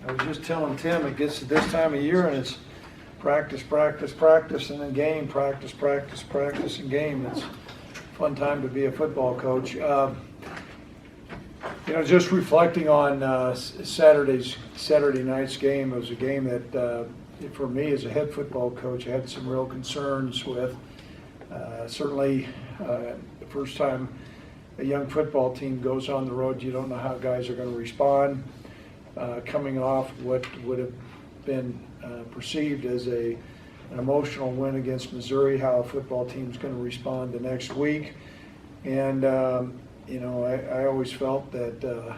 I was just telling Tim, it gets to this time of year and it's practice, practice, practice, and then game, practice, practice, practice, and game. It's a fun time to be a football coach. Just reflecting on Saturday night's game, it was a game that, for me as a head football coach, I had some real concerns with. Certainly, the first time a young football team goes on the road, you don't know how guys are going to respond. Coming off what would have been perceived as an emotional win against Missouri, how a football team's going to respond the next week. And, I always felt that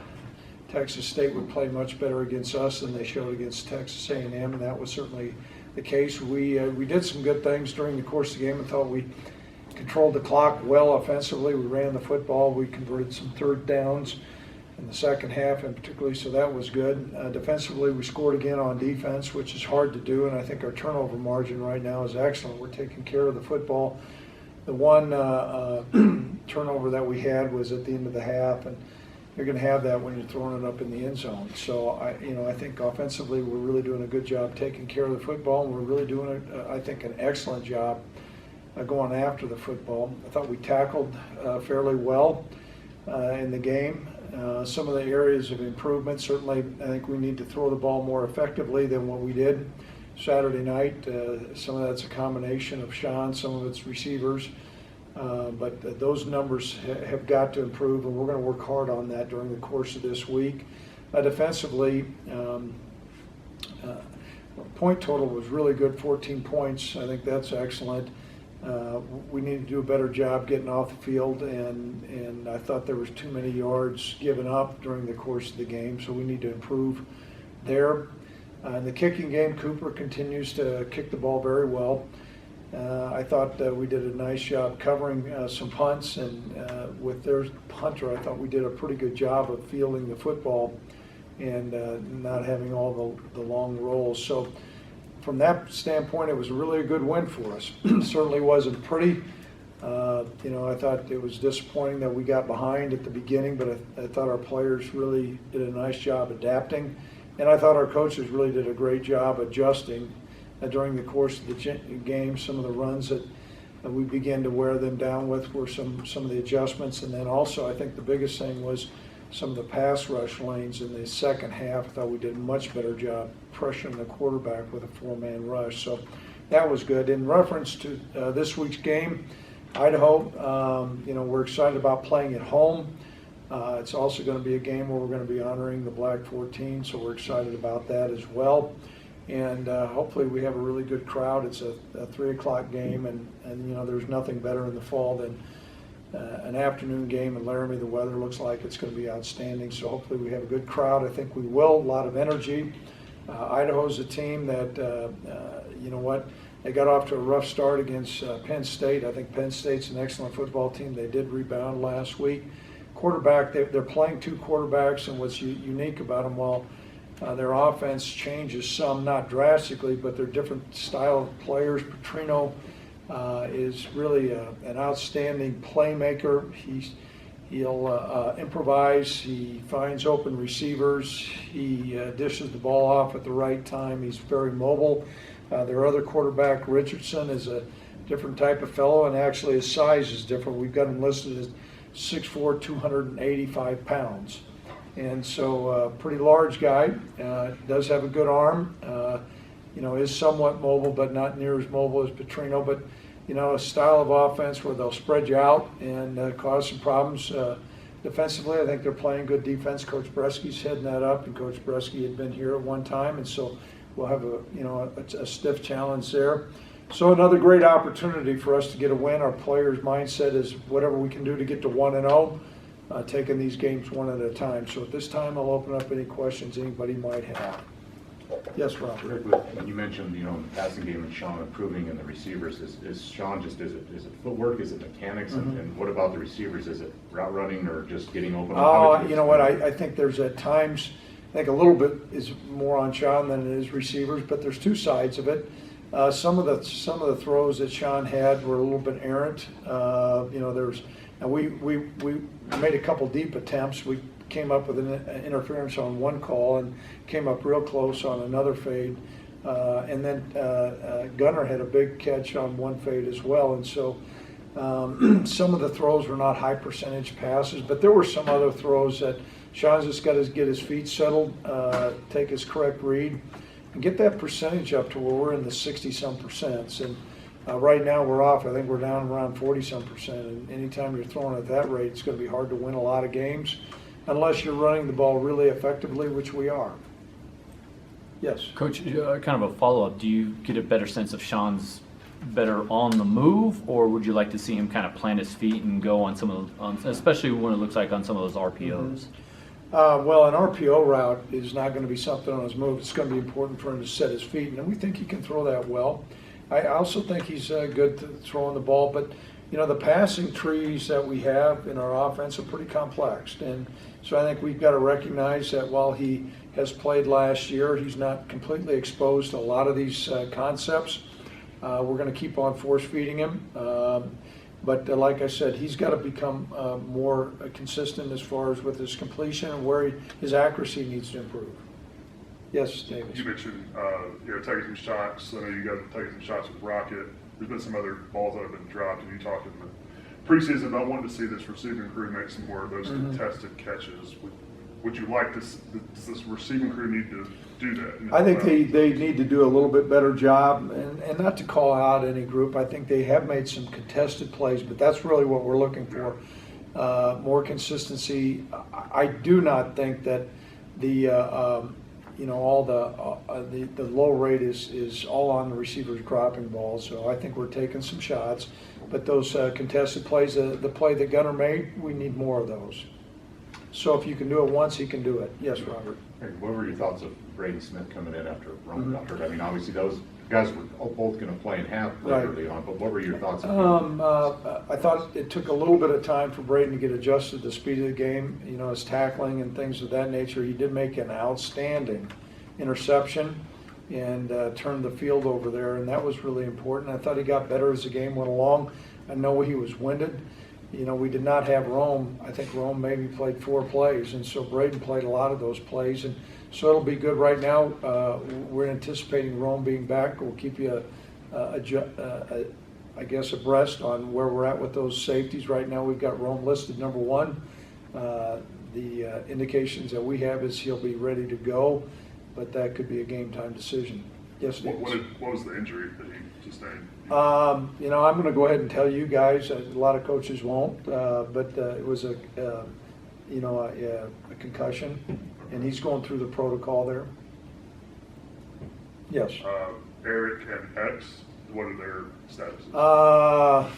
Texas State would play much better against us than they showed against Texas A&M, and that was certainly the case. We did some good things during the course of the game. I thought we controlled the clock well offensively. We ran the football. We converted some third downs in the second half, and particularly, so that was good. Defensively, we scored again on defense, which is hard to do, and I think our turnover margin right now is excellent. We're taking care of the football. The one turnover that we had was at the end of the half, and you're going to have that when you're throwing it up in the end zone. So I think offensively we're really doing a good job taking care of the football, and we're really doing, I think, an excellent job going after the football. I thought we tackled fairly well in the game. Some of the areas of improvement, certainly I think we need to throw the ball more effectively than what we did Saturday night. Some of that's a combination of Sean, some of it's receivers, but those numbers have got to improve, and we're going to work hard on that during the course of this week. Defensively, point total was really good, 14 points. I think that's excellent. We need to do a better job getting off the field, and I thought there was too many yards given up during the course of the game, so we need to improve there. In the kicking game, Cooper continues to kick the ball very well. I thought we did a nice job covering some punts, and with their punter, I thought we did a pretty good job of fielding the football and not having all the long rolls. So from that standpoint, it was really a good win for us. Certainly wasn't pretty. I thought it was disappointing that we got behind at the beginning, but I thought our players really did a nice job adapting. And I thought our coaches really did a great job adjusting during the course of the game. Some of the runs that we began to wear them down with were some of the adjustments. And then also I think the biggest thing was some of the pass rush lanes in the second half. I thought we did a much better job pressuring the quarterback with a four-man rush. So that was good. In reference to this week's game, Idaho, we're excited about playing at home. It's also going to be a game where we're going to be honoring the Black 14, so we're excited about that as well. And hopefully we have a really good crowd. It's a 3 o'clock game, and there's nothing better in the fall than an afternoon game in Laramie. The weather looks like it's going to be outstanding, so hopefully we have a good crowd. I think we will. A lot of energy. Idaho's a team that, they got off to a rough start against Penn State. I think Penn State's an excellent football team. They did rebound last week. Quarterback, they're playing two quarterbacks, and what's unique about them, while their offense changes some, not drastically, but they're different style of players. Petrino is really an outstanding playmaker. He'll improvise. He finds open receivers. He dishes the ball off at the right time. He's very mobile. Their other quarterback, Richardson, is a different type of fellow, and actually his size is different. We've got him listed as 6'4", 285 pounds. And so pretty large guy, does have a good arm, is somewhat mobile, but not near as mobile as Petrino. But, a style of offense where they'll spread you out and cause some problems. Defensively, I think they're playing good defense. Coach Bresky's heading that up, and Coach Bresky had been here at one time, and so we'll have a stiff challenge there. So another great opportunity for us to get a win. Our players' mindset is whatever we can do to get to 1-0, taking these games one at a time. So at this time, I'll open up any questions anybody might have. Yes, Rob. Rick, when you mentioned, the passing game and Sean improving and the receivers, is Sean just, is it footwork, is it mechanics, and what about the receivers? Is it route running or just getting open? You know what, I think there's at times, I think a little bit is more on Sean than it is receivers, but there's two sides of it. Some of the throws that Sean had were a little bit errant. And we made a couple deep attempts. We came up with an interference on one call and came up real close on another fade. And then Gunner had a big catch on one fade as well. And so some of the throws were not high percentage passes, but there were some other throws that Sean's just got to get his feet settled, take his correct read, and get that percentage up to where we're in the 60-some percents. And right now we're off. I think we're down around 40-some percent. And anytime you're throwing at that rate, it's going to be hard to win a lot of games unless you're running the ball really effectively, which we are. Yes. Coach, kind of a follow-up. Do you get a better sense of Sean's better on the move, or would you like to see him kind of plant his feet and go on some of those, especially when it looks like on some of those RPOs? Well, an RPO route is not going to be something on his move. It's going to be important for him to set his feet, and we think he can throw that well. I also think he's good to throwing the ball, but the passing trees that we have in our offense are pretty complex, and so I think we've got to recognize that while he has played last year, he's not completely exposed to a lot of these concepts. We're going to keep on force feeding him, but like I said, he's got to become more consistent as far as with his completion and where his accuracy needs to improve. Yes, Davis. You mentioned taking some shots. I know you guys have taken some shots with Rocket. There's been some other balls that have been dropped, and you talked in the preseason about wanting to see this receiving crew make some more of those contested catches. Would you like does this receiving crew need to do that? I think they need to do a little bit better job, and not to call out any group. I think they have made some contested plays, but that's really what we're looking for, more consistency. I do not think that the all the low rate is all on the receivers dropping balls. So I think we're taking some shots, but those contested plays, the play that Gunner made, we need more of those. So if you can do it once, he can do it. Yes, Robert. What were your thoughts of Brady Smith coming in after Roman got hurt? I mean, obviously those guys were both going to play and have played early on, but what were your thoughts of him? I thought it took a little bit of time for Braden to get adjusted to the speed of the game, his tackling and things of that nature. He did make an outstanding interception and turned the field over there, and that was really important. I thought he got better as the game went along. I know he was winded. We did not have Rome. I think Rome maybe played 4 plays, and so Braden played a lot of those plays, and so it'll be good. Right now, we're anticipating Rome being back. We'll keep you, I guess, abreast on where we're at with those safeties. Right now, we've got Rome listed number 1. The indications that we have is he'll be ready to go, but that could be a game-time decision. Yes, Davis. What was the injury that he sustained? I'm going to go ahead and tell you guys. A lot of coaches won't, but it was a concussion, and he's going through the protocol there. Yes. Eric and X, what are their statuses?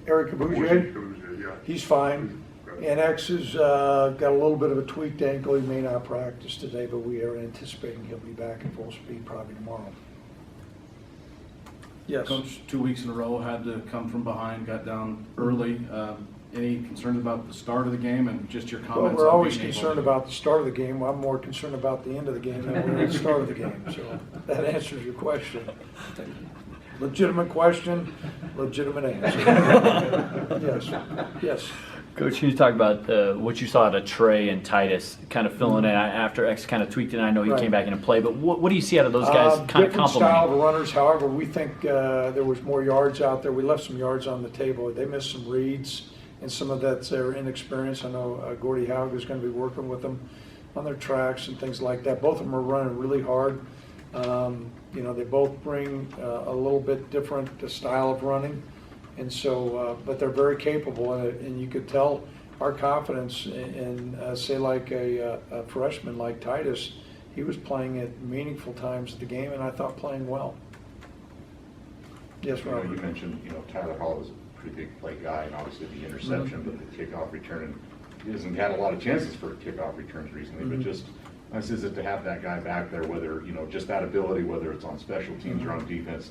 Eric Kaboujier, yeah. he's fine. And X has got a little bit of a tweaked ankle. He may not practice today, but we are anticipating he'll be back at full speed probably tomorrow. Yes. Coach, 2 weeks in a row had to come from behind, got down early. Any concerns about the start of the game and just your comments? Well, we're always concerned about the start of the game. I'm more concerned about the end of the game than we're at the start of the game. So that answers your question. Legitimate question, legitimate answer. Yes. Yes. Coach, can you talk about what you saw out of Trey and Titus kind of filling in after X kind of tweaked it? I know he came back into play, but what do you see out of those guys kind of different style of complementing? runners. However, we think there was more yards out there. We left some yards on the table. They missed some reads, and some of that's their inexperience. I know Gordy Haug is going to be working with them on their tracks and things like that. Both of them are running really hard. They both bring a little bit different style of running. And so, but they're very capable, and you could tell our confidence in say, like a freshman like Titus. He was playing at meaningful times of the game, and I thought playing well. Yes, Robert. You mentioned, Tyler Hall was a pretty big play guy, and obviously the interception, but the kickoff return, and he hasn't had a lot of chances for kickoff returns recently, but just nice is it to have that guy back there, whether, just that ability, whether it's on special teams or on defense,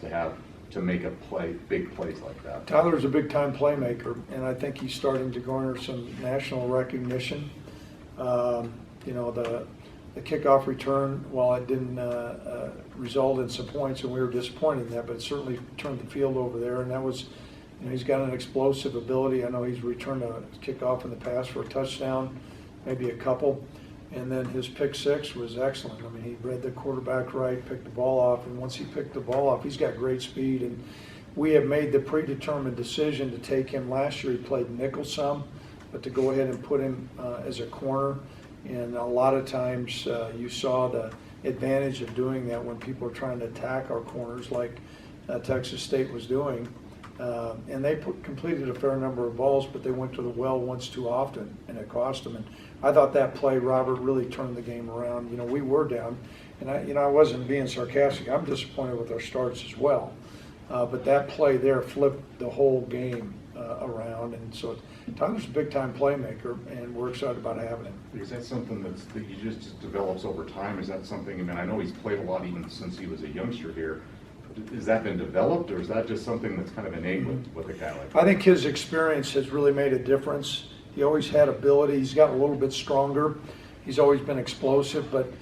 to make a play, big plays like that. Tyler's a big-time playmaker, and I think he's starting to garner some national recognition. The kickoff return, while it didn't result in some points, and we were disappointed in that, but it certainly turned the field over there, and that was, he's got an explosive ability. I know he's returned a kickoff in the past for a touchdown. maybe a couple. And then his pick six was excellent. I mean, he read the quarterback right, picked the ball off, and once he picked the ball off, he's got great speed. And we have made the predetermined decision to take him. Last year he played nickel some, but to go ahead and put him as a corner. And a lot of times you saw the advantage of doing that when people are trying to attack our corners like Texas State was doing. And they completed a fair number of balls, but they went to the well once too often, and it cost them. And I thought that play, Robert, really turned the game around. You know, we were down, and I wasn't being sarcastic. I'm disappointed with our starts as well. But that play there flipped the whole game around, and so Tyler's a big-time playmaker, and we're excited about having him. Is that something that he just develops over time? Is that something, I mean, I know he's played a lot even since he was a youngster here. Has that been developed, or is that just something that's kind of innate with a guy like that? I think his experience has really made a difference. He always had ability. He's gotten a little bit stronger. He's always been explosive, but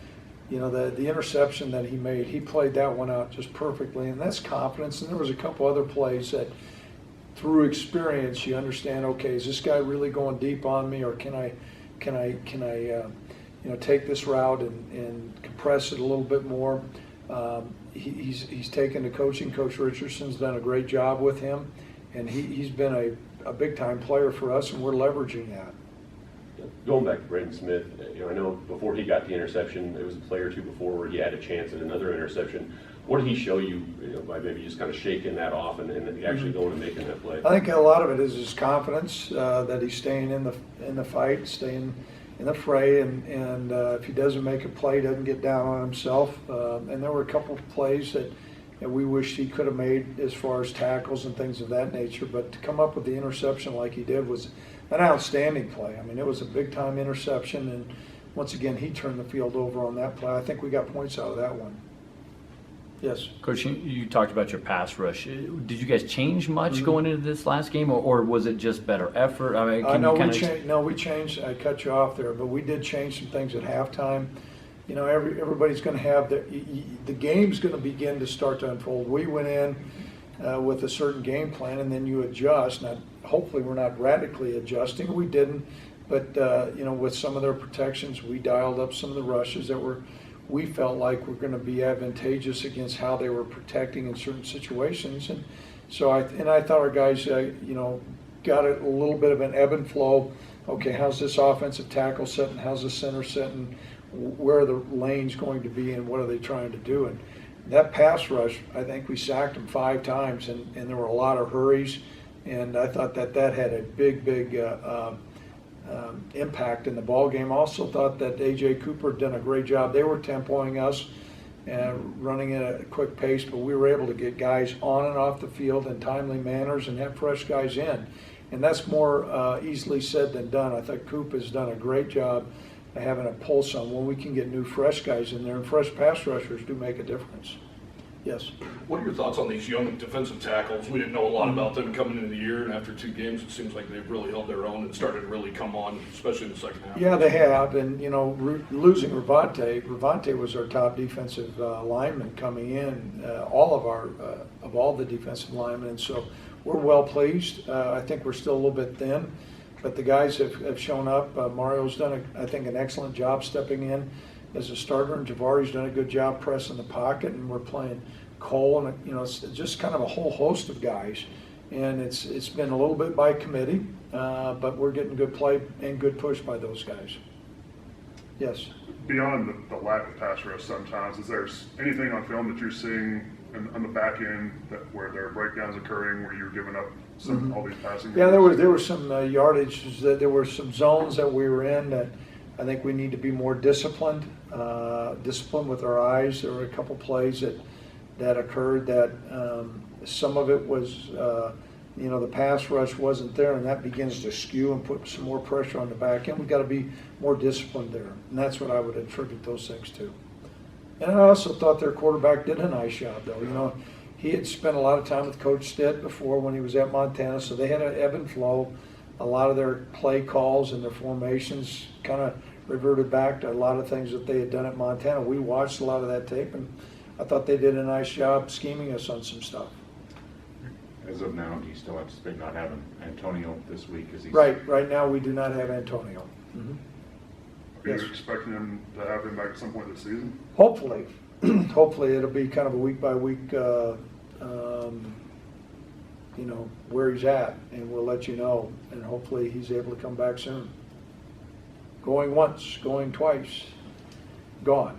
you know, the interception that he made, he played that one out just perfectly, and that's confidence. And there was a couple other plays that, through experience, you understand. Okay, is this guy really going deep on me, or can I you know, take this route and compress it a little bit more? He's taken to coaching. Coach Richardson's done a great job with him, and he's been a big-time player for us, and we're leveraging that. Going back to Braden Smith, you know, I know before he got the interception, there was a play or two before where he had a chance at another interception. What did he show you, you know, by maybe just kind of shaking that off and actually going and making that play? I think a lot of it is his confidence, that he's staying in the fight, staying in the fray, and if he doesn't make a play, he doesn't get down on himself. And there were a couple of plays that we wished he could have made as far as tackles and things of that nature, but to come up with the interception like he did was an outstanding play. I mean, it was a big-time interception, and once again, he turned the field over on that play. I think we got points out of that one. Yes. Coach, you talked about your pass rush. Did you guys change much going into this last game, or was it just better effort? I mean, we changed. I cut you off there, but we did change some things at halftime. You know, everybody's going to have the game's going to begin to start to unfold. We went in with a certain game plan, and then you adjust. Now, hopefully, we're not radically adjusting. We didn't, but you know, with some of their protections, we dialed up some of the rushes that we felt like were going to be advantageous against how they were protecting in certain situations. And so I thought our guys, you know, got a little bit of an ebb and flow. Okay, how's this offensive tackle setting? How's the center setting? Where are the lanes going to be, and what are they trying to do? And that pass rush, I think we sacked them 5 times, and there were a lot of hurries. And I thought that had a big impact in the ball game. Also thought that A.J. Cooper had done a great job. They were tempoing us and running at a quick pace, but we were able to get guys on and off the field in timely manners and have fresh guys in. And that's more easily said than done. I think Coop has done a great job of having a pulse on when we can get new fresh guys in there, and fresh pass rushers do make a difference. Yes. What are your thoughts on these young defensive tackles? We didn't know a lot about them coming into the year, and after 2 games, it seems like they've really held their own and started to really come on, especially in the second half. Yeah, they have, and you know, losing Ravante was our top defensive lineman coming in, all the defensive linemen, and so we're well pleased. I think we're still a little bit thin, but the guys have shown up. Mario's done, I think, an excellent job stepping in as a starter, and Javari's done a good job pressing the pocket, and we're playing Cole, and you know, it's just kind of a whole host of guys, and it's been a little bit by committee, but we're getting good play and good push by those guys. Yes. Beyond the lack of pass rush sometimes, is there anything on film that you're seeing on the back end where there are breakdowns occurring, where you're giving up all these passing? Yeah, there were some yardage, that there were some zones that we were in that I think we need to be more disciplined with our eyes. There were a couple plays that occurred that some of it was, you know, the pass rush wasn't there, and that begins to skew and put some more pressure on the back end. We've got to be more disciplined there, and that's what I would attribute those things to. And I also thought their quarterback did a nice job, though. You know, he had spent a lot of time with Coach Stitt before when he was at Montana, so they had an ebb and flow. A lot of their play calls and their formations kind of reverted back to a lot of things that they had done at Montana. We watched a lot of that tape, and I thought they did a nice job scheming us on some stuff. As of now, do you still anticipate not having Antonio this week? Right now we do not have Antonio. Mm-hmm. Are you Yes. expecting him to have him back at some point this season? Hopefully, hopefully it'll be kind of a week by week, where he's at, and we'll let you know, and hopefully he's able to come back soon. Going once, going twice, gone.